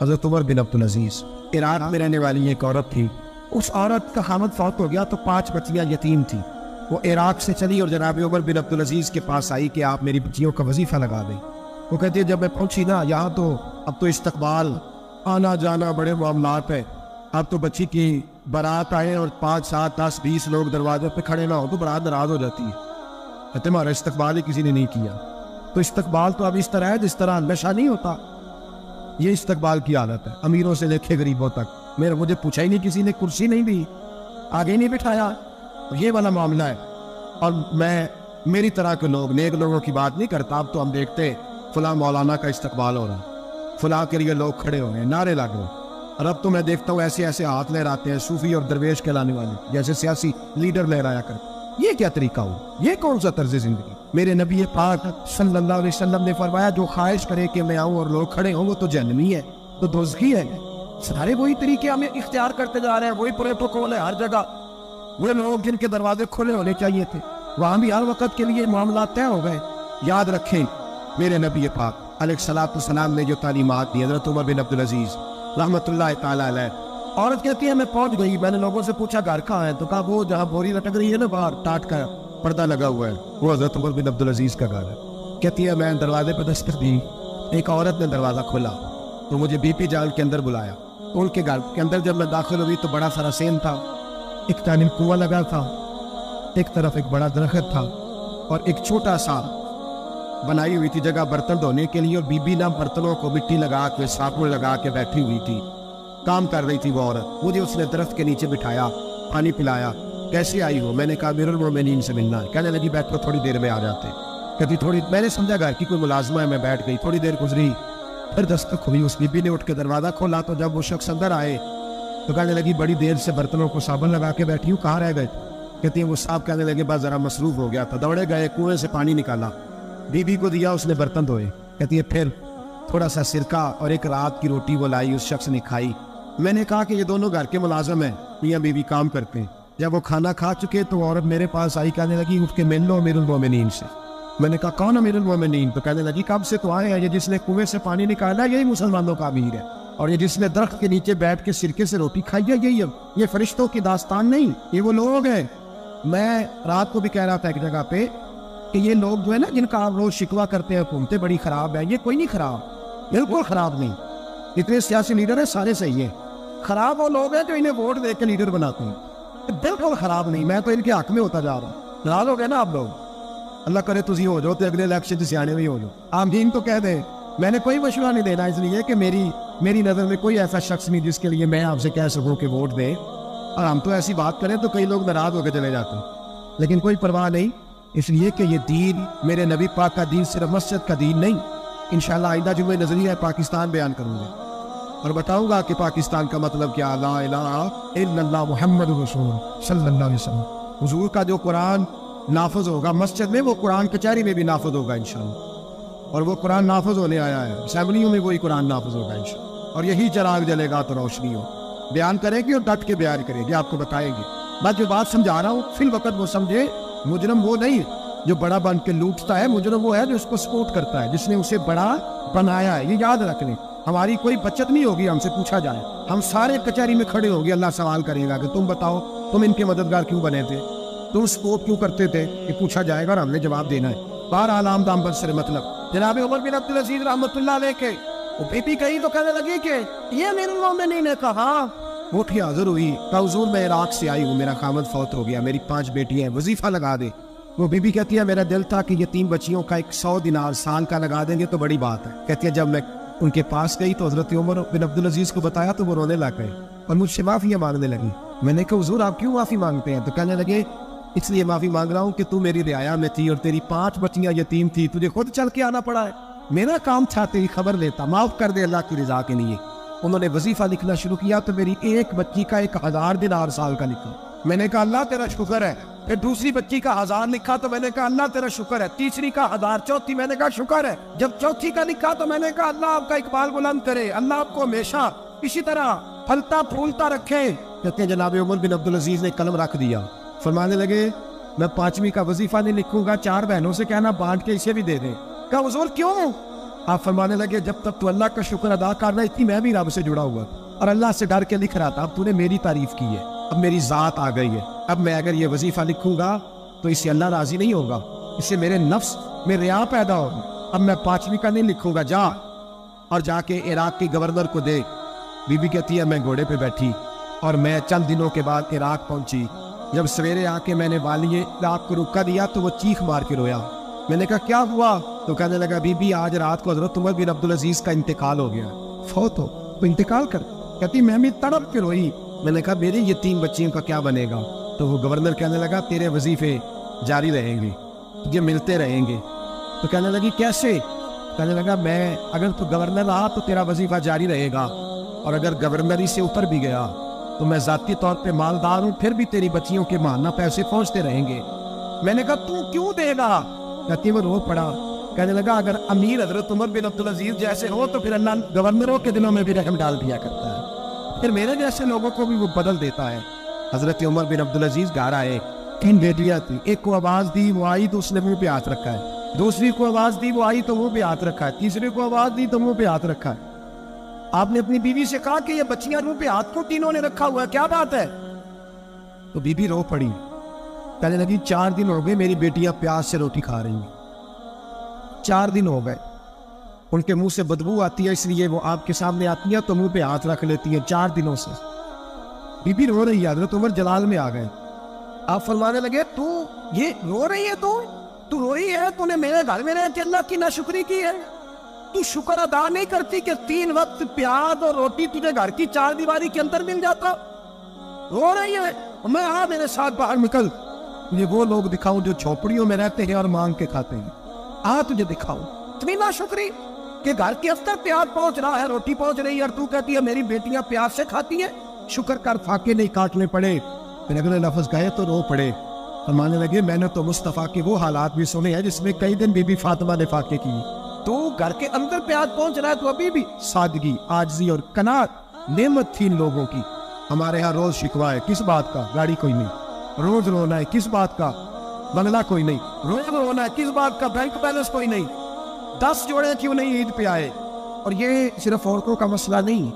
حضرت عمر بن عبدالعزیز عراق میں رہنے والی ایک عورت تھی. اس عورت کا خامد فوت ہو گیا تو 5 بچیاں یتیم تھیں. وہ عراق سے چلی اور جناب عمر بن عبدالعزیز کے پاس آئی کہ آپ میری بچیوں کا وظیفہ لگا دیں. وہ کہتی ہے جب میں پہنچی نا یہاں تو اب تو استقبال آنا جانا بڑے معاملات ہیں. اب تو بچی کی بارات آئے اور 5 7 10 20 لوگ دروازے پہ کھڑے نہ ہو تو بارات ناراض ہو جاتی ہے. کہتے ہمارا استقبال ہی کسی نے نہیں کیا. تو استقبال تو اب اس طرح ہے جس طرح نشہ نہیں ہوتا. یہ استقبال کی حالت ہے, امیروں سے لے کے غریبوں تک. مجھے پوچھا ہی نہیں کسی نے, کرسی نہیں دی, آگے نہیں بٹھایا. یہ والا معاملہ ہے. اور میں میری طرح کے لوگ نیک لوگوں کی بات نہیں کرتا. اب تو ہم دیکھتے ہیں فلاں مولانا کا استقبال ہو رہا, فلاں کے لیے لوگ کھڑے ہو گئے, نعرے لگ رہے. اور اب تو میں دیکھتا ہوں ایسے ایسے ہاتھ لہراتے ہیں صوفی اور درویش کہلانے والے, جیسے سیاسی لیڈر لہرایا کرتے. یہ کیا طریقہ ہو؟ یہ کون سا طرز زندگی؟ میرے نبی پاک صلی اللہ علیہ وسلم نے فرمایا جو خواہش کرے کہ میں آؤں اور لوگ کھڑے ہوں وہ تو جہنمی ہے, تو دوزخی ہے. سارے وہی طریقے ہمیں اختیار کرتے جا رہے ہیں, وہی پروٹوکول ہے ہر جگہ. وہ لوگ جن کے دروازے کھلے ہونے چاہیے تھے وہاں بھی ہر وقت کے لیے معاملات طے ہو گئے. یاد رکھیں میرے نبی پاک علیہ الصلوۃ والسلام نے جو تعلیمات دی حضرت عمر بن عبدالعزیز رحمۃ اللہ تعالی علیہ. عورت کہتی ہے میں پہنچ گئی, میں نے لوگوں سے پوچھا گھر کہاں ہے, تو کہا وہ جہاں بوری لٹک رہی ہے نا باہر ٹاٹ کا پردہ لگا ہوا ہے وہ حضرت عمر بن عبدالعزیز کا گھر ہے. کہتی ہے میں دروازے پہ دستک دی, ایک عورت نے دروازہ کھولا تو مجھے بی پی جال کے اندر بلایا. ان کے گھر کے اندر جب میں داخل ہوئی تو بڑا سارا سین تھا, ایک جانب کنواں لگا تھا, ایک طرف ایک بڑا درخت تھا اور ایک چھوٹا سا بنائی ہوئی تھی جگہ برتن دھونے کے لیے. اور بی بی نا برتنوں کو مٹی لگا کے صابن لگا کے بیٹھی ہوئی تھی, کام کر رہی تھی وہ عورت. مجھے اس نے درخت کے نیچے بٹھایا, پانی پلایا. کیسے آئی ہو؟ میں نے کہا امیر المومنین سے ملنا ہے. کہنے لگی بیٹھو تھوڑی دیر میں آ جاتے. کہتی تھوڑی, میں نے سمجھا گھر کی کوئی ملازمہ ہے, میں بیٹھ گئی. تھوڑی دیر گزری پھر دستک ہوئی, اس بی بی نے اٹھ کے دروازہ کھولا تو جب وہ شخص اندر آئے تو کہنے لگی بڑی دیر سے برتنوں کو صابن لگا کے بیٹھی ہوں, کہاں رہ گئے؟ کہتی ہیں وہ صاحب کہنے لگے بس ذرا مصروف ہو گیا تھا. دوڑے گئے, کنویں سے پانی نکالا, بی بی کو دیا, اس نے برتن دھوئے. کہتی ہے پھر تھوڑا سا سرکہ اور ایک رات کی روٹی وہ لائی, اس شخص نے کھائی. میں نے کہا کہ یہ دونوں گھر کے ملازم ہیں, میاں بیوی کام کرتے ہیں. جب وہ کھانا کھا چکے تو عورت میرے پاس آئی, کہنے لگی اٹھ کے مل لو امیر المومنین سے. میں نے کہا کون امیر المومنین؟ تو کہنے لگی کب سے تو آئے ہیں, یہ جس نے کنویں سے پانی نکالا یہی مسلمانوں کا امیر ہے, اور یہ جس نے درخت کے نیچے بیٹھ کے سرکے سے روٹی کھائی ہے یہی. یہ فرشتوں کی داستان نہیں, یہ وہ لوگ ہیں. میں رات کو بھی کہہ رہا تھا ایک جگہ پہ کہ یہ لوگ جو ہے نا جن کا آپ روز شکوہ کرتے ہیں حکومتیں بڑی خراب ہے, یہ کوئی نہیں خراب, بالکل خراب نہیں. اتنے سیاسی لیڈر ہیں سارے صحیح ہیں. خراب وہ لوگ ہیں جو انہیں ووٹ دے کے لیڈر بناتے ہیں, بالکل خراب نہیں. میں تو ان کے حق میں ہوتا جا رہا ہوں. ناراض ہو گئے نا آپ لوگ, اللہ کرے تجھے ہو جاؤ تو اگلے الیکشن سے سیانے میں ہی ہو جاؤ. آمین تو کہہ دیں. میں نے کوئی مشورہ نہیں دینا, اس لیے کہ میری نظر میں کوئی ایسا شخص نہیں جس کے لیے میں آپ سے کہہ سکوں کہ ووٹ دے. اور ہم تو ایسی بات کریں تو کئی لوگ ناراض ہو کے چلے جاتے ہیں, لیکن کوئی پرواہ نہیں, اس لیے کہ یہ دین میرے نبی پاک کا دین صرف مسجد کا دین نہیں. انشاءاللہ آئندہ جمعہ نظریہ پاکستان بیان کروں گا اور بتاؤں گا کہ پاکستان کا مطلب کیا, لا الہ الا اللہ محمد رسول اللہ صلی اللہ علیہ وسلم. حضور کا جو قرآن نافذ ہوگا مسجد میں وہ قرآن کچہری میں بھی نافذ ہوگا انشاءاللہ, اور وہ قرآن نافذ ہونے آیا ہے, اسمبلیوں میں وہی قرآن نافذ ہوگا انشاءاللہ, اور یہی چراغ جلے گا تو روشنی ہو. بیان کرے گی اور ڈٹ کے بیان کرے گی, آپ کو بتائے گی. بس جو بات سمجھا رہا ہوں فی الوقت وہ سمجھے, مجرم وہ نہیں جو بڑا بن کے لوٹتا ہے, مجرم وہ ہے جو اس کو سپورٹ کرتا ہے, جس نے اسے بڑا بنایا ہے. یہ یاد رکھ لیں, ہماری کوئی بچت نہیں ہوگی, ہم سے پوچھا جائے ہم سارے کچہری میں کھڑے ہوں گے, اللہ سوال کرے گا کہ تم بتاؤ تم ان کے مددگار کیوں بنے تھے, تم سپورٹ کیوں کرتے تھے, یہ پوچھا جائے گا اور ہم نے جواب دینا ہے. بہرحال عام دام بس سے مطلب جناب عمر بن عبدالعزیز رحمۃ اللہ علیہ کے وہ بی بی کہی تو کہنے لگی کہ یہ امیر المومنین نے کہا. اٹھی حاضر ہوئی, کہا حضور میں عراق سے آئی ہوں, میرا خامد فوت ہو گیا, میری 5 بیٹیاں ہیں, وظیفہ لگا دے. وہ بی بی کہتی ہے میرا دل تھا کہ یہ 3 بچیوں کا 100 دینار سال کا لگا دیں گے تو بڑی بات ہے. کہتی ہے جب میں ان کے پاس گئی تو حضرت عمر بن عبدالعزیز کو بتایا تو وہ رونے لگ گئے اور مجھ سے معافی مانگنے لگی. میں نے کہا حضور آپ کیوں معافی مانگتے ہیں؟ تو کہنے لگے اس لیے معافی مانگ رہا ہوں کہ تو میری رعایا میں تھی اور تیری 5 بچیاں یتیم تھی, تجھے خود چل کے آنا پڑا ہے, میرا کام تھا تیری خبر لیتا, معاف کر دے اللہ کی رضا کے لیے. انہوں نے وظیفہ لکھنا شروع کیا تو میری ایک بچی کا 1000 دینار سال کا لکھا. میں نے کہا اللہ تیرا شکر ہے. پھر دوسری بچی کا 1000 لکھا تو میں نے کہا اللہ تیرا شکر ہے. تیسری کا 1000, چوتھی میں نے کہا شکر ہے. جب چوتھی کا لکھا تو میں نے کہا اللہ آپ کا اقبال بلند کرے, اللہ آپ کو ہمیشہ اسی طرح پھلتا پھولتا رکھے. کہتے ہیں جناب عمر بن عبدالعزیز نے قلم رکھ دیا, فرمانے لگے میں 5ویں کا وظیفہ نہیں لکھوں گا, 4 بہنوں سے کہنا بانٹ کے اسے بھی دے دیں. کہا حضور کیوں؟ آپ فرمانے لگے جب تک تو اللہ کا شکر ادا کر رہا تھی میں بھی رب سے جڑا ہوا اور اللہ سے ڈر کے لکھ رہا تھا. اب تو نے میری تعریف کی ہے, اب میری ذات آ گئی ہے, اب میں اگر یہ وظیفہ لکھوں گا تو اس سے اللہ راضی نہیں ہوگا, اس سے میرے نفس میں ریا پیدا ہوگی. اب میں 5ویں کا نہیں لکھوں گا, جا اور جا کے عراق کے گورنر کو دے. بی بی کہتی ہے میں گھوڑے پہ بیٹھی اور میں چند دنوں کے بعد عراق پہنچی. جب سویرے آ کے میں نے والی عراق کو رکا دیا تو وہ چیخ مار کے رویا. میں نے کہا کیا ہوا؟ تو کہنے لگا بی بی آج رات کو حضرت عمر بن عبدالعزیز کا انتقال ہو گیا, فوت ہو, تو انتقال کر. کہتی میں بھی تڑپ کے روئی. میں نے کہا میری یہ 3 بچیوں کا کیا بنے گا؟ تو وہ گورنر کہنے لگا تیرے وظیفے جاری رہیں گے, تجھے ملتے رہیں گے. تو کہنے لگی کیسے؟ کہنے لگا میں اگر تو گورنر رہا تو تیرا وظیفہ جاری رہے گا, اور اگر گورنری سے اتر بھی گیا تو میں ذاتی طور پہ مالدار ہوں, پھر بھی تیری بچیوں کے ماہانہ پیسے پہنچتے رہیں گے. میں نے کہا تو کیوں دے گا؟ کہتی وہ رو پڑا. کہنے لگا اگر امیر حضرت عمر بن عبدالعزیز جیسے ہو تو پھر اللہ گورنروں کے دلوں میں بھی رحم ڈال دیا کرتا ہے, پھر میرے جیسے لوگوں کو بھی وہ بدل دیتا ہے. حضرت عمر بن عبدالعزیز گھر آئے, 3 بیٹیاں تھیں. ایک کو آواز دی وہ آئی تو اس نے منہ پہ ہاتھ رکھا ہے, دوسری کو آواز دی وہ آئی تو منہ پہ ہاتھ رکھا ہے, تیسری کو آواز دی تو منہ پہ ہاتھ رکھا ہے. آپ نے اپنی بیوی سے کہا کہ یہ بچیاں منہ پہ ہاتھ کو تینوں نے رکھا ہوا ہے, کیا بات ہے؟ تو بی بی رو پڑی. کہنے لگی 4 دن ہو گئے میری بیٹیاں پیاس سے روٹی کھا رہی ہیں, 4 دن ہو گئے. ان کے منہ سے بدبو آتی ہے, اس لیے وہ آپ کے سامنے آتی ہیں تو منہ پہ ہاتھ رکھ لیتی ہیں 4 دنوں سے. بی بی رو رہی ہے. حضرت عمر جلال میں آ گئے. آپ فرمانے لگے تو یہ رو رہی ہے, تو روئی ہے, تو نے میرے گھر میں رہ کے اللہ کی ناشکری کی ہے, تو شکر ادا نہیں کرتی کہ 3 وقت پیاز اور روٹی تجھے گھر کی 4 دیواری کے اندر مل جاتا؟ رو رہی ہے. میں میرے ساتھ باہر نکل, مجھے وہ لوگ دکھاؤں جو جھوپڑیوں میں رہتے ہیں اور مانگ کے کھاتے ہیں. تجھے دکھاؤں اتنی ناشکری کہ گھر کے افتر پیاز پہنچ رہا ہے, روٹی پہنچ رہی ہے, اور تو کہتی ہے میری بیٹیاں پیاز سے کھاتی ہیں. شکر کر فاقے نہیں کاٹنے پڑے. پھر اگلے لفظ گئے تو رو پڑے. فرمانے لگے میں نے تو مصطفیٰ کے وہ حالات بھی سنے ہیں جس میں کئی دن بی بی فاطمہ نے فاقے کی. تو گھر کے اندر پیاز پہنچ رہا ہے تو ابھی بھی سادگی, عاجزی اور قناعت نعمت تھی ان لوگوں کی. ہمارے ہاں روز شکوا ہے, کس بات کا؟ گاڑی کوئی نہیں. روز رونا ہے, کس بات کا؟ بنگلہ کوئی نہیں. روز رونا ہے, کس بات کا؟ بینک بیلنس کوئی نہیں. 10 جوڑے کیوں نہیں عید پہ آئے؟ اور یہ صرف عورتوں کا مسئلہ نہیں,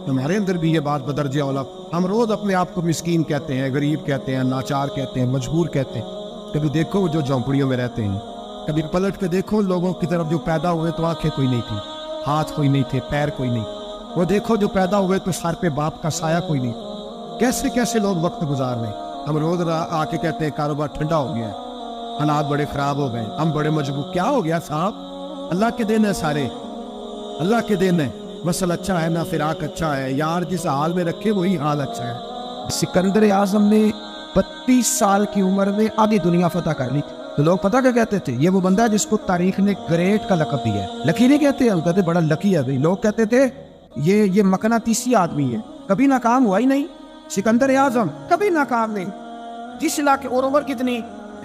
ہمارے اندر بھی یہ بات بدرجہ اولا. ہم روز اپنے آپ کو مسکین کہتے ہیں, غریب کہتے ہیں, ناچار کہتے ہیں, مجبور کہتے ہیں. کبھی دیکھو جو جھونپڑیوں میں رہتے ہیں, کبھی پلٹ کے دیکھو لوگوں کی طرف جو پیدا ہوئے تو آنکھیں کوئی نہیں تھی, ہاتھ کوئی نہیں تھے, پیر کوئی نہیں. وہ دیکھو جو پیدا ہوئے تو سر پہ باپ کا سایہ کوئی نہیں. کیسے کیسے لوگ وقت گزار رہے ہیں. ہم روز آ کے کہتے ہیں کاروبار ٹھنڈا ہو گیا ہے, حالات بڑے خراب ہو گئے, ہم بڑے مجبور. کیا ہو گیا صاحب؟ اللہ کے دن ہے, سارے اللہ کے دن ہے. مسل اچھا ہے نہ فراق اچھا ہے, یار جس حال میں رکھے وہی حال اچھا ہے. سکندر اعظم نے 32 سال کی عمر میں آدھی دنیا فتح کر لی. تو لوگ پتہ کیا کہتے تھے؟ یہ وہ بندہ ہے جس کو تاریخ نے گریٹ کا لقب دیا ہے. لکی نہیں کہتے, ہم کہتے بڑا لکی ہے. لوگ کہتے تھے یہ مقناطیسی آدمی ہے, کبھی ناکام ہوا ہی نہیں. سکندر اعظم کبھی ناکام نہیں. جس علاقے, اور عمر کتنی,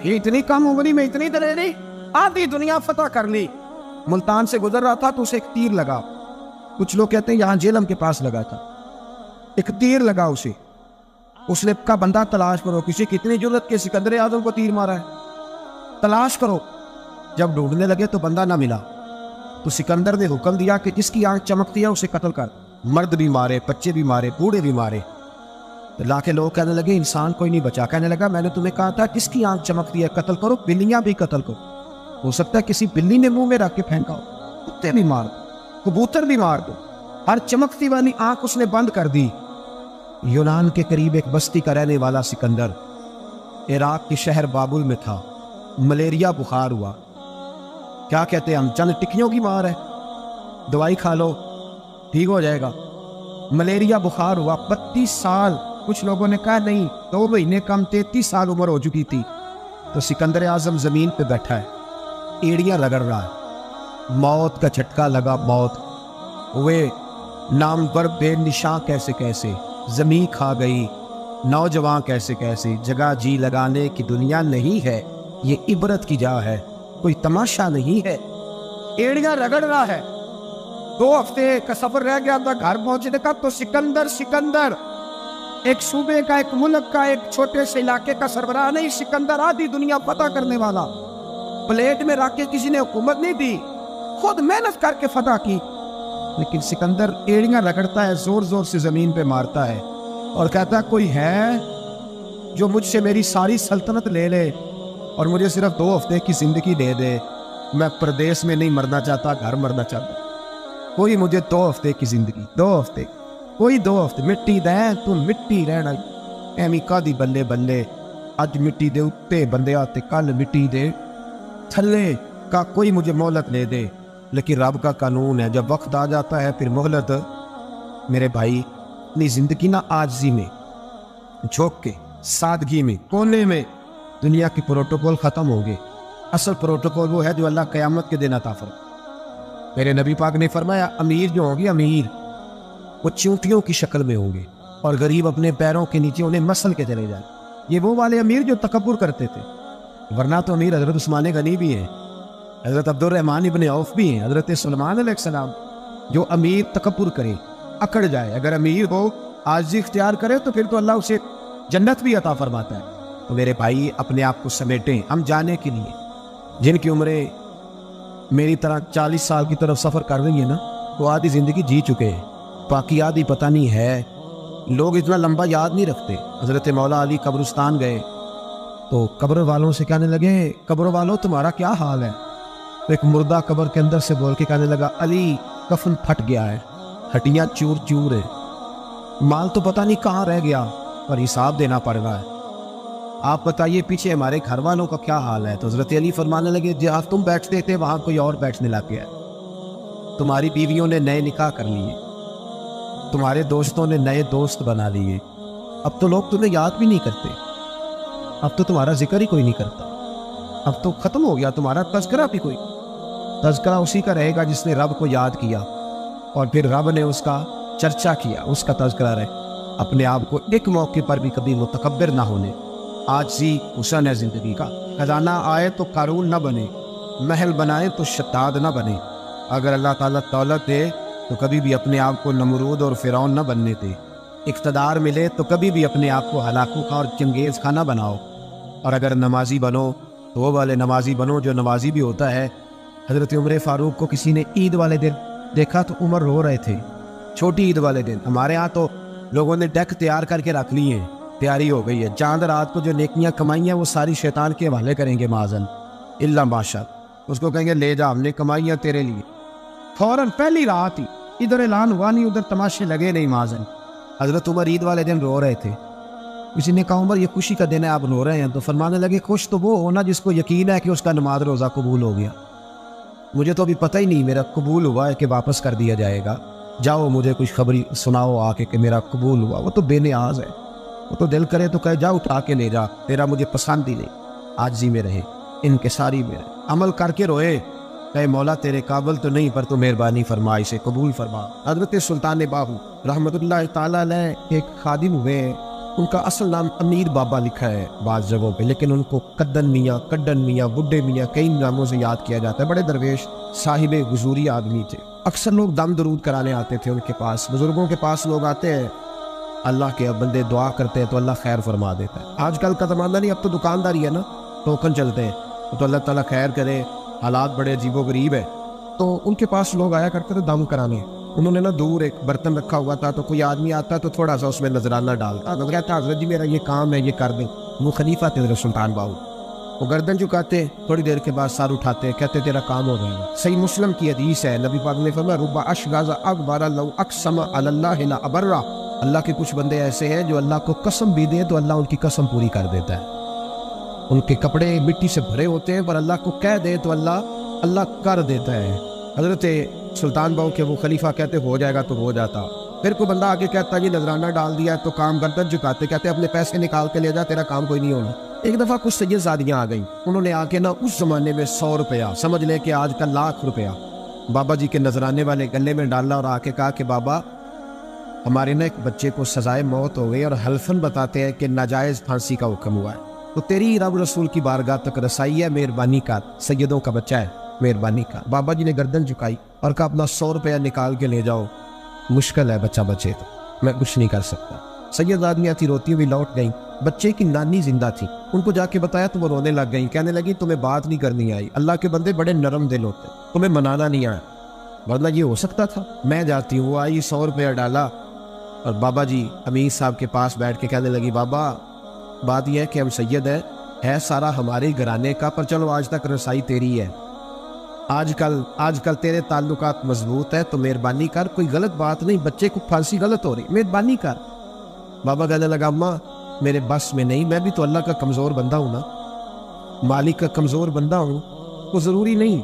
اتنی کم عمری میں اتنی دلیری, آدھی دنیا فتح کر لی. ملتان سے گزر رہا تھا تو اسے ایک تیر لگا. کچھ لوگ کہتے ہیں یہاں جیلم کے پاس لگا تھا. ایک تیر لگا اسے. اس نے کہا بندہ تلاش کرو, کسی کتنی جرت کے سکندر اعظم کو تیر مارا ہے, تلاش کرو. جب ڈھونڈنے لگے تو بندہ نہ ملا تو سکندر نے حکم دیا کہ جس کی آنکھ چمکتی ہے اسے قتل کر. مرد بھی مارے, بچے بھی مارے, بوڑھے بھی مارے. لا کے لوگ کہنے لگے انسان کوئی نہیں بچا. کہنے لگا میں نے تمہیں کہا تھا جس کی آنکھ چمکتی ہے قتل کرو. بلیاں بھی قتل کرو, ہو سکتا ہے کسی بلی نے منہ میں رکھ کے پھینکا ہو. کتے بھی مار دو, کبوتر بھی مار دو. ہر چمکتی والی آنکھ اس نے بند کر دی. یونان کے قریب ایک بستی کا رہنے والا سکندر عراق کے شہر بابل میں تھا. ملیریا بخار ہوا. کیا کہتے ہیں ہم, چند ٹکیوں کی مار ہے, دوائی کھا لو ٹھیک ہو جائے گا. ملیریا بخار ہوا. 32 سال. کچھ لوگوں نے کہا نہیں 2 مہینے کم, 33 سال عمر ہو چکی تھی. تو سکندر اعظم زمین پہ بیٹھا ہے, ایڑیاں رگڑ رہا ہے. موت کا جھٹکا لگا, موت ہوئے نامور بے نشاں کیسے کیسے, زمین کھا گئی نوجوان کیسے کیسے. جگہ جی لگانے کی دنیا نہیں ہے, یہ عبرت کی جا ہے, کوئی تماشا نہیں ہے. ایڑیاں رگڑ رہا ہے. 2 ہفتے کا سفر رہ گیا تھا گھر پہنچنے کا. تو سکندر ایک صوبے کا, ایک ملک کا, ایک چھوٹے سے علاقے کا سربراہ نہیں. سکندر آدھی دنیا فتح کرنے والا. پلیٹ میں رکھ کے کسی نے حکومت نہیں دی, خود محنت کر کے فتح کی، لیکن سکندر ایڑیاں رگڑتا ہے، زور زور سے زمین پہ مارتا ہے اور کہتا ہے کوئی ہے جو مجھ سے میری ساری سلطنت لے لے اور مجھے صرف 2 ہفتے کی زندگی دے دے، میں پردیس میں نہیں مرنا چاہتا، گھر مرنا چاہتا، کوئی مجھے 2 ہفتے کی زندگی، 2 ہفتے، کوئی 2 ہفتے مٹی دے تو مٹی رہنا ایمی کادی بلے بلے، اج مٹی دے اتے بندے آتے کل مٹی دے تھلے کا، کوئی مجھے مہلت لے دے۔ لیکن رب کا قانون ہے، جب وقت آ جاتا ہے پھر مہلت۔ میرے بھائی اپنی زندگی نہ عاجزی میں، جھوک کے، سادگی میں، کونے میں دنیا کی پروٹوکول ختم ہوں گے۔ اصل پروٹوکول وہ ہے جو اللہ قیامت کے دن عطا فرمائے۔ میرے نبی پاک نے فرمایا امیر جو ہوں گے، امیر وہ چونٹیوں کی شکل میں ہوں گے اور غریب اپنے پیروں کے نیچے انہیں مسل کے چلے جائیں۔ یہ وہ والے امیر جو تکبر کرتے تھے، ورنہ تو امیر حضرت عثمان غنی بھی ہیں، حضرت عبد الرحمن ابن عوف بھی ہیں، حضرت سلمان علیہ السلام۔ جو امیر تکبر کرے، اکڑ جائے، اگر امیر ہو عاجزی اختیار کرے تو پھر تو اللہ اسے جنت بھی عطا فرماتا ہے۔ تو میرے بھائی اپنے آپ کو سمیٹیں، ہم جانے کے لیے جن کی عمریں میری طرح 40 سال کی طرف سفر کر رہی ہیں نا، وہ آدھی زندگی جی چکے ہیں، باقی آدھی پتہ نہیں ہے۔ لوگ اتنا لمبا یاد نہیں رکھتے۔ حضرت مولا علی قبرستان گئے تو قبر والوں سے کہنے لگے قبر والوں تمہارا کیا حال ہے؟ تو ایک مردہ قبر کے اندر سے بول کے کہنے لگا علی کفن پھٹ گیا ہے، ہڈیاں چور چور ہے، مال تو پتہ نہیں کہاں رہ گیا پر حساب دینا پڑ رہا ہے، آپ بتائیے پیچھے ہمارے گھر والوں کا کیا حال ہے؟ تو حضرت علی فرمانے لگے جہاں تم بیٹھتے تھے وہاں کوئی اور بیٹھنے لگ گیا ہے، تمہاری بیویوں نے نئے نکاح کر لیے، تمہارے دوستوں نے نئے دوست بنا لیے، اب تو لوگ تمہیں یاد بھی نہیں کرتے، اب تو تمہارا ذکر ہی کوئی نہیں کرتا، اب تو ختم ہو گیا تمہارا تذکرہ بھی، کوئی تذکرہ اسی کا رہے گا جس نے رب کو یاد کیا اور پھر رب نے اس کا چرچا کیا، اس کا تذکرہ رہے۔ اپنے آپ کو ایک موقع پر بھی کبھی متکبر نہ ہونے، عاجزی حسن ہے زندگی کا۔ خزانہ آئے تو قارون نہ بنے، محل بنائے تو شداد نہ بنے۔ اگر اللہ تعالیٰ دولت دے تو کبھی بھی اپنے آپ کو نمرود اور فرعون نہ بننے دے، اقتدار ملے تو کبھی بھی اپنے آپ کو ہلاکو خواہ اور چنگیز خواہ نہ بناؤ، اور اگر نمازی بنو تو وہ والے نمازی بنو جو نمازی بھی ہوتا ہے۔ حضرت عمر فاروق کو کسی نے عید والے دن دیکھا تو عمر رو رہے تھے، چھوٹی عید والے دن۔ ہمارے ہاں تو لوگوں نے ڈیک تیار کر کے رکھ لی ہیں، تیاری ہو گئی ہے، چاند رات کو جو نیکیاں کمائی ہیں وہ ساری شیطان کے حوالے کریں گے معاذن اللہ بادشاہ، اس کو کہیں گے لے جا، ہم نے کمائی ہیں تیرے لیے۔ فوراً پہلی رات ہی ادھر اعلان ہوا نہیں، ادھر تماشے لگے نہیں معاذن۔ حضرت عمر عید والے دن رو رہے تھے، کسی نے کہا عمر یہ خوشی کا دن ہے آپ رو رہے ہیں؟ تو فرمانے لگے خوش تو وہ ہونا جس کو یقین ہے کہ اس کا نماز روزہ قبول ہو گیا، مجھے تو ابھی پتہ ہی نہیں میرا قبول ہوا ہے کہ واپس کر دیا جائے گا، جاؤ مجھے کچھ خبری سناؤ آ کے کہ میرا قبول ہوا۔ وہ تو بے نیاز ہے، وہ تو دل کرے تو کہے جا اٹھا کے لے جا، تیرا مجھے پسند ہی نہیں۔ عاجزی میں رہے، انکساری میں رہے، عمل کر کے روئے، کہے مولا تیرے قابل تو نہیں پر تو مہربانی فرما، اسے قبول فرما۔ حضرت سلطان باہو رحمۃ اللہ تعالیٰ علیہ ایک خادم ہوئے، ان کا اصل نام امیر بابا لکھا ہے بعض جگہوں پہ، لیکن ان کو کدن میاں، کڈن میاں، بڈھے میاں کئی ناموں سے یاد کیا جاتا ہے۔ بڑے درویش صاحب حضوری آدمی تھے، اکثر لوگ دم درود کرانے آتے تھے ان کے پاس، بزرگوں کے پاس لوگ آتے ہیں، اللہ کے بندے دعا کرتے ہیں تو اللہ خیر فرما دیتا ہے۔ آج کل کا زمانہ نہیں، اب تو دکانداری ہے نا، ٹوکن چلتے ہیں، تو اللہ تعالیٰ خیر کرے، حالات بڑے عجیب و غریب ہے۔ تو ان کے پاس لوگ آیا کرتے تھے دم کرانے، انہوں نے نا دور ایک برتن رکھا ہوا تھا، تو کوئی آدمی آتا تو تھوڑا سا اس میں نذرانہ ڈالتا، تو کہتا حضرت جی میرا یہ کام ہے، یہ کر دیں۔ وہ خلیفہ تھے حضرت سلطان باہو، وہ گردن جھکاتے، تھوڑی دیر کے بعد سر اٹھاتے، کہتے تیرا کام ہو جائے گا۔ صحیح مسلم کی حدیث ہے، نبی پاک نے فرمایا رب اشغاز اکبر لو اقسم علی اللہ لا ابرہ، اللہ کے کچھ بندے ایسے ہیں جو اللہ کو قسم بھی دے تو اللہ ان کی قسم پوری کر دیتا ہے۔ ان کے کپڑے مٹی سے بھرے ہوتے ہیں پر اللہ کو کہہ دے تو اللہ کر دیتا ہے۔ حضرت سلطان باہو کے وہ خلیفہ کہتے ہو جائے گا تو ہو جاتا۔ پھر کوئی بندہ آگے کہتا جی نذرانہ ڈال دیا تو کام گردن جھکاتے، کہتے اپنے پیسے نکال کے لے جا، تیرا کام کوئی نہیں ہونا۔ ایک دفعہ کچھ سید زادیاں آ گئیں، انہوں نے آ کے نا اس زمانے میں 100 روپیہ سمجھ لے کہ آج کا 1,00,000 روپیہ بابا جی کے نذرانے والے گلے میں ڈالا اور آ کے کہا کہ بابا ہمارے نا ایک بچے کو سزائے موت ہو گئی اور حلفاً بتاتے ہیں کہ ناجائز پھانسی کا حکم ہوا ہے، تو تیری رب رسول کی بارگاہ تک رسائی ہے، مہربانی کر، سیدوں کا بچہ ہے، مہربانی کر۔ بابا جی نے گردن جھکائی اور کہا اپنا 100 روپیہ نکال کے لے جاؤ، مشکل ہے بچہ بچے تو میں کچھ نہیں کر سکتا۔ سیدادیاں تھی روتی ہوئی لوٹ گئیں. بچے کی نانی زندہ تھی, ان کو جا کے بتایا تو وہ رونے لگ گئیں. کہنے لگی تمہیں بات نہیں کرنی آئی, اللہ کے بندے بڑے نرم دل ہوتے, تمہیں منانا نہیں آیا, ورنہ یہ ہو سکتا تھا. میں جاتی ہوں. وہ آئی 100 روپیہ ڈالا اور بابا جی امیر صاحب کے پاس بیٹھ کے کہنے لگی بابا بات یہ ہے کہ ہم سید ہے سارا ہمارے گھرانے کا, پر چلو آج تک رسائی تیری ہے, آج کل تیرے تعلقات مضبوط ہے تو مہربانی کر, کوئی غلط بات نہیں, بچے کو پھانسی غلط ہو رہی, مہربانی کر. بابا کہنے لگا اماں میرے بس میں نہیں, میں بھی تو اللہ کا کمزور بندہ ہوں نا, مالک کا کمزور بندہ ہوں, وہ ضروری نہیں,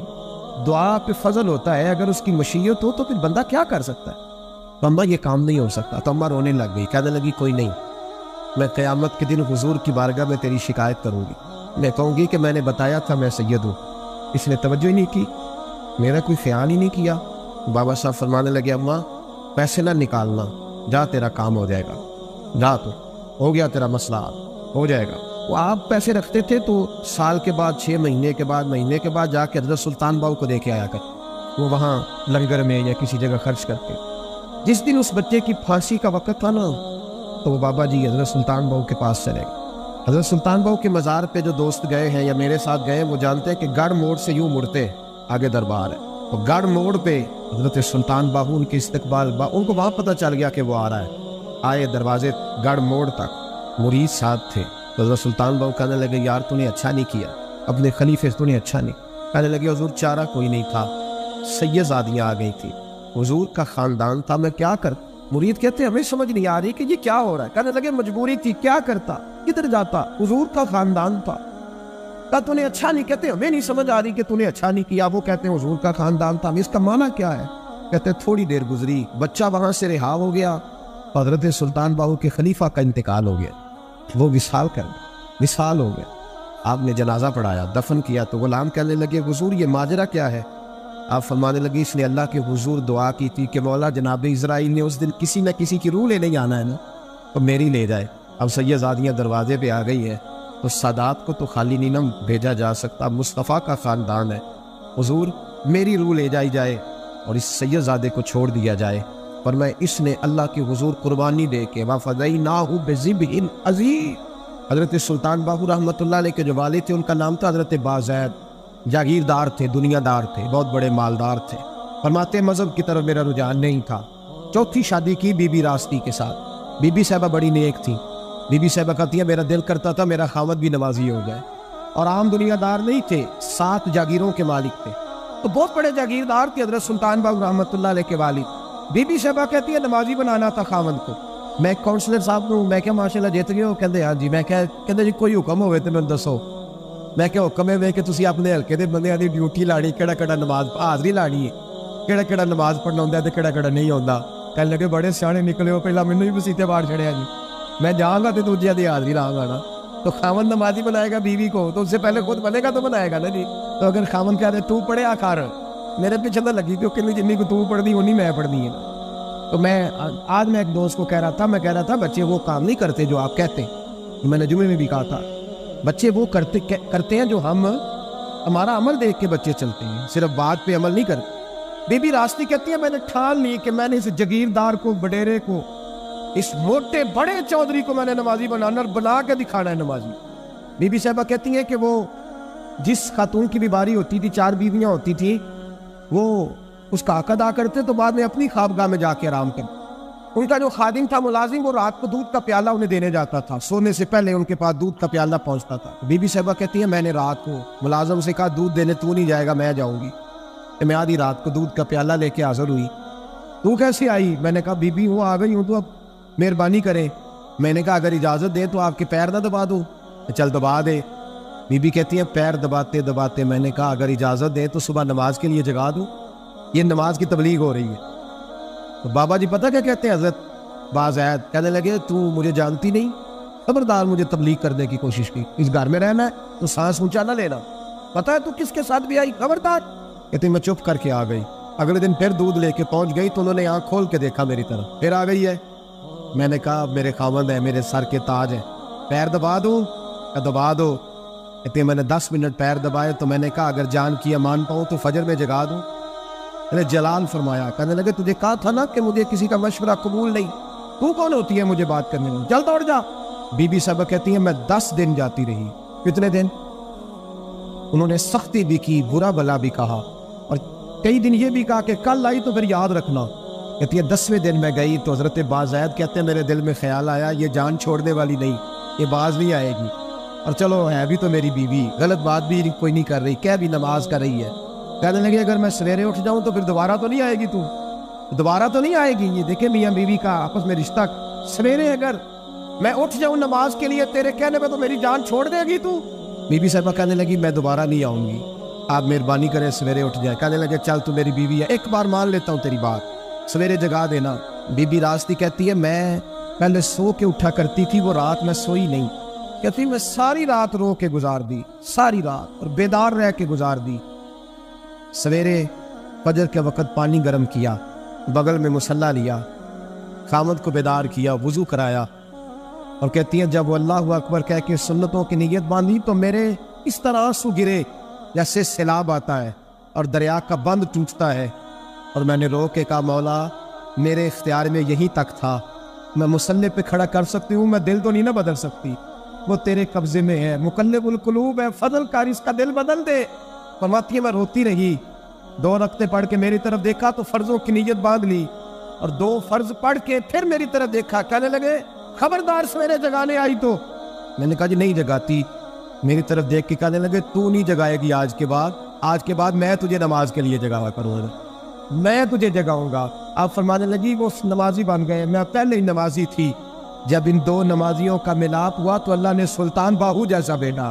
دعا پہ فضل ہوتا ہے, اگر اس کی مشیت ہو تو پھر بندہ کیا کر سکتا ہے. اماں یہ کام نہیں ہو سکتا. تو اماں رونے لگ گئی, کہنے لگی کوئی نہیں, میں قیامت کے دن حضور کی بارگاہ میں تیری شکایت کروں گی, میں کہوں گی کہ میں نے بتایا تھا میں سید ہوں, اس نے توجہ ہی نہیں کی, میرا کوئی خیال ہی نہیں کیا. بابا صاحب فرمانے لگے اماں پیسے نہ نکالنا, جا تیرا کام ہو جائے گا, جا تو ہو گیا تیرا مسئلہ ہو جائے گا. وہ آپ پیسے رکھتے تھے تو سال کے بعد 6 مہینے کے بعد جا کے حضرت سلطان باؤ کو دے کے آیا کر, وہ وہاں لنگر میں یا کسی جگہ خرچ کرتے. جس دن اس بچے کی پھانسی کا وقت تھا نا تو وہ بابا جی حضرت سلطان باؤ کے پاس چلے گئے. حضرت سلطان باؤ کے مزار پہ جو دوست گئے ہیں یا میرے ساتھ گئے وہ جانتے ہیں کہ گڑھ موڑ سے یوں مڑتے آگے دربار ہے, اور گڑھ موڑ پہ حضرت سلطان باہو ان کے استقبال ان کو وہاں پتہ چل گیا کہ وہ آ رہا ہے. آئے دروازے گڑھ موڑ تک, مرید ساتھ تھے. حضرت سلطان باہو کہنے لگے یار تو نے اچھا نہیں کیا, اپنے خلیفے تو نے اچھا نہیں. کہنے لگے حضور چارہ کوئی نہیں تھا, سیدزادیاں آ گئی تھی, حضور کا خاندان تھا, میں کیا کر. مرید کہتے ہمیں سمجھ نہیں آ رہی کہ یہ کیا ہو رہا ہے. کہنے لگے مجبوری تھی, کیا کرتا, کدھر جاتا, حضور کا خاندان تھا. کہا تو نے اچھا نہیں. کہتے ہمیں نہیں سمجھ آ رہی کہ تو نے اچھا نہیں کیا. وہ کہتے ہیں حضور کا خاندان تھا, اس کا معنی کیا ہے. کہتے تھوڑی دیر گزری, بچہ وہاں سے رہا ہو گیا, حضرت سلطان باہو کے خلیفہ کا انتقال ہو گیا, وہ وصال ہو گیا. آپ نے جنازہ پڑھایا, دفن کیا, تو غلام کہنے لگے حضور یہ ماجرا کیا ہے. آپ فرمانے لگے اس نے اللہ کے حضور دعا کی تھی کہ مولا جناب اسرائیل نے اس دن کسی نہ کسی کی روح لینے آنا ہے نا, تو میری لے جائے. اب سیدزادیاں دروازے پہ آ گئی ہے تو سادات کو تو خالی نہیں نہ بھیجا جا سکتا, مصطفیٰ کا خاندان ہے, حضور میری روح لے جائی جائے اور اس سیدزادے کو چھوڑ دیا جائے. پر میں اس نے اللہ کے حضور قربانی دے کے وَفَدَيْنَاهُ بِذِبْحٍ عَظِيمٍ. حضرت سلطان باہو رحمۃ اللہ علیہ کے جو والد تھے ان کا نام تھا حضرت بازید, جاگیردار تھے, دنیا دار تھے, بہت بڑے مالدار تھے. فرماتے مذہب کی طرف میرا رجحان نہیں تھا. چوتھی شادی کی بی بی راستی کے ساتھ. بی بی صاحبہ بڑی نیک تھی. بی بی صاحبہ کہتی ہے میرا دل کرتا تھا میرا خاوند بھی نمازی ہو جائے, اور عام دنیا دار نہیں تھے, 7 جاگیروں کے مالک تھے, تو بہت بڑے جاگیردار تھے حضرت سلطان باہو رحمۃ اللہ علیہ کے والد. بی بی صاحبہ کہتی ہے نمازی بنانا تھا خاوند کو. میں کونسلر صاحب ہوں, میں کیا ماشاء اللہ جیت گئے ہو. کہتے ہاں جی. میں کہتے جی کوئی حکم ہوئے تو میں دسو. میں کیا حکم ہے کہ تسی اپنے ہلکے دے بندیاں دی ڈیوٹی لاڑی, کیڑا نماز حاضری لاڑی ہے, کیڑا نماز پڑھنا ہوندا ہے تے کیڑا نہیں ہوندا. کہنے لگے بڑے سیانے نکلے ہو, پہلا مینوں ہی مسیتے باڑ چھڑیا جی, میں جاؤں گا تے دوجیاں دی حاضری لاؤں گا نا. تو خاوند نمازی بنائے گا بیوی کو تو اس سے پہلے خود بنے گا تو بنائے گا نا جی. تو اگر خاوند کہہ دے تو پڑھیا کر, میرے پیچھے نہ لگی کیونکہ جنی کو تو پڑھنی انی میں پڑھنی ہے. تو آج میں ایک دوست کو کہہ رہا تھا بچے وہ کام نہیں کرتے جو آپ کہتے ہیں. میں نے جمعے میں بھی کہا تھا بچے وہ کرتے ہیں جو ہمارا عمل دیکھ کے بچے چلتے ہیں, صرف بات پہ عمل نہیں کرتے. بی بی راستی کہتی ہے میں نے ٹھان لی کہ میں نے اس جگیردار کو, بڈیرے کو, اس موٹے بڑے چودھری کو میں نے نمازی بنانا اور بنا کے دکھانا ہے نمازی. بی بی صاحبہ کہتی ہیں کہ وہ جس خاتون کی بھی باری ہوتی تھی, 4 بیویاں ہوتی تھی, وہ اس کا حق ادا کرتے تو بعد میں اپنی خوابگاہ میں جا کے آرام کرتے. ان کا جو خادم تھا ملازم, وہ رات کو دودھ کا پیالہ انہیں دینے جاتا تھا, سونے سے پہلے ان کے پاس دودھ کا پیالہ پہنچتا تھا. بی بی صاحبہ کہتی ہے میں نے رات کو ملازم سے کہا دودھ دینے تو نہیں جائے گا, میں جاؤں گی. میں آدھی رات کو دودھ کا پیالہ لے کے حاضر ہوئی. تو کیسے آئی؟ میں نے کہا بی بی ہوں, آ گئی ہوں, تو اب مہربانی کریں. میں نے کہا اگر اجازت دے تو آپ کے پیر نہ دبا دوں. چل دبا دے. بی بی کہتی ہے پیر دباتے میں نے کہا اگر اجازت دے تو صبح نماز کے لیے جگا دوں, یہ نماز کی تبلیغ ہو رہی ہے. تو بابا جی پتہ کیا کہتے ہیں حضرت بازید, کہنے لگے تو مجھے جانتی نہیں, خبردار مجھے تبلیغ کرنے کی کوشش کی, اس گھر میں رہنا ہے تو سانس اونچا نہ لینا, پتہ ہے تو کس کے ساتھ بھی آئی, خبردار. کہتے میں چپ کر کے آ گئی. اگلے دن پھر دودھ لے کے پہنچ گئی تو انہوں نے آنکھ کھول کے دیکھا میری طرف, پھر آ گئی ہے. میں نے کہا میرے خاوند ہے, میرے سر کے تاج ہے, پیر دبا دوں؟ دبا دو. کہتے میں نے 10 منٹ پیر دبائے تو میں نے کہا اگر جان کی امان پاؤں تو فجر میں جگا دوں. میں نے جلال فرمایا. کہنے لگے تجھے کہا تھا نا کہ مجھے کسی کا مشورہ قبول نہیں, تو کون ہوتی ہے مجھے بات کرنے میں، جلد دوڑ جا۔ بی بی صاحبہ کہتی ہیں میں 10 دن جاتی رہی۔ کتنے دن؟ انہوں نے سختی بھی کی، برا بلا بھی کہا، اور کئی دن یہ بھی کہا کہ کل آئی تو پھر یاد رکھنا۔ کہتی ہے 10ویں دن میں گئی تو حضرت بازید کہتے ہیں میرے دل میں خیال آیا یہ جان چھوڑنے والی نہیں، یہ باز نہیں آئے گی، اور چلو ہے بھی تو میری بیوی، غلط بات بھی کوئی نہیں کر رہی، کہہ بھی نماز کر رہی ہے۔ کہنے لگے اگر میں سویرے اٹھ جاؤں تو پھر دوبارہ تو نہیں آئے گی، تو دوبارہ تو نہیں آئے گی۔ یہ دیکھیں میاں بیوی کا آپس میں رشتہ، سویرے اگر میں اٹھ جاؤں نماز کے لیے تیرے کہنے پہ تو میری جان چھوڑ دے گی تو۔ بی بی صاحبہ کہنے لگی میں دوبارہ نہیں آؤں گی، آپ مہربانی کریں سویرے اٹھ جائے۔ کہنے لگے چل تو میری بیوی ہے، ایک بار مان لیتا ہوں تیری بات، سویرے جگا دینا۔ بی بی راستی کہتی ہے میں پہلے سو کے اٹھا کرتی تھی، وہ رات میں سوئی نہیں، کہتی میں ساری رات رو کے گزار دی، ساری رات اور بیدار رہ کے گزار دی۔ سویرے فجر کے وقت پانی گرم کیا، بغل میں مصلی لیا، خامد کو بیدار کیا، وضو کرایا، اور کہتی ہیں جب وہ اللہ اکبر کہہ کے سنتوں کی نیت باندھی تو میرے اس طرح آنسو گرے جیسے سیلاب آتا ہے اور دریا کا بند ٹوٹتا ہے، اور میں نے رو کے کہا مولا میرے اختیار میں یہی تک تھا، میں مصلی پہ کھڑا کر سکتی ہوں، میں دل تو نہیں نہ بدل سکتی، وہ تیرے قبضے میں ہے، مقلب القلوب ہے، فضل کر اس کا دل بدل دے۔ فرماتی ہے میں روتی رہی، 2 رکعتیں پڑھ کے میری طرف دیکھا تو فرضوں کی نیت باندھ لی، اور 2 فرض پڑھ کے پھر میری طرف دیکھا، کہنے لگے خبردار سویرے جگانے آئی تو۔ میں نے کہا جی نہیں جگاتی۔ میری طرف دیکھ کے کہنے لگے تو نہیں جگائے گی آج کے بعد میں تجھے نماز کے لیے جگایا کروں گا، میں تجھے جگاؤں گا۔ آپ فرمانے لگی وہ نمازی بن گئے، میں پہلے ہی نمازی تھی، جب ان 2 نمازیوں کا ملاپ ہوا تو اللہ نے سلطان باہو جیسا بیٹا